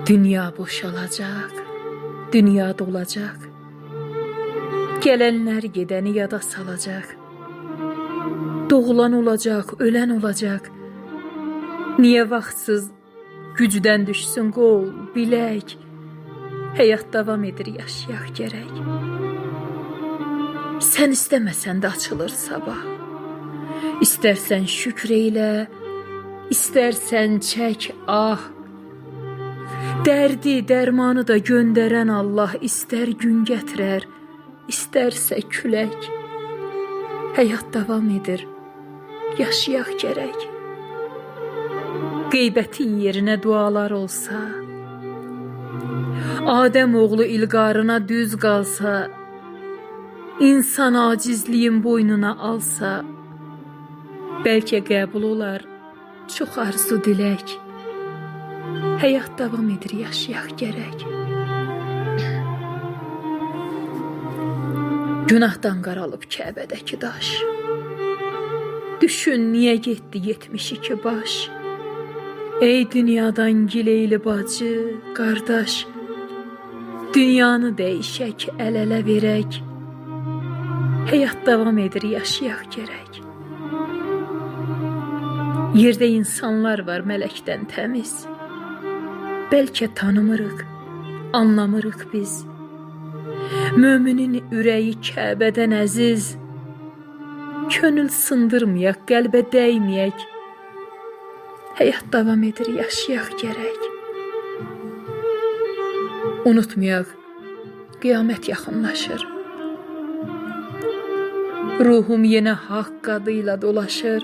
Dünya boşalacak, dünya dolacak. Gelenler gedəni yada salacak. Doğulan olacak, ölen olacak. Niye vaxtsız gücdən düşsün qol, bilək. Həyat davam edir, yaşayaq gərək. Sən istəməsən də açılır sabah. İstərsən şükr eylə, istərsən çək ah. Dərdi, dərmanı da göndərən Allah istər gün gətirər, istərsə külək. Həyat davam edir, yaşayaq gərək. Qeybətin yerinə dualar olsa, Adəm oğlu ilqarına düz qalsa, İnsan acizliyin boynuna alsa, bəlkə qəbul olar çox arzu dilək. Həyat davam edir, yaşayaq gərək. Günahdan qaralıb Kəbədəki daş. Düşün, niyə getdi 72 baş? Ey dünyadan gileyli bacı, qardaş, dünyanı dəyişək, əl-ələ verək. Həyat davam edir, yaşayaq gərək. Yerdə insanlar var mələkdən təmiz. Bəlkə tanımırıq, anlamırıq biz. Möminin ürəyi Kəbədən əziz. Könül sındırmayaq, qəlbə dəyməyək. Həyat davam edir, yaşayaq gərək. Unutmayaq, qiyamət yaxınlaşır. Ruhum yenə haqq qadıyla dolaşır.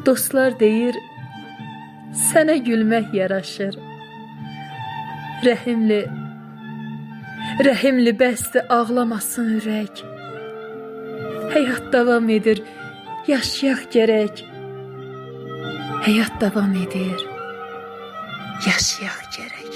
Dostlar deyir, sənə gülmək yaraşır. Rəhimli bəsdir, ağlamasın ürək. Həyat davam edir, yaşayaq gərək. Həyat davam edir, yaşayaq gərək.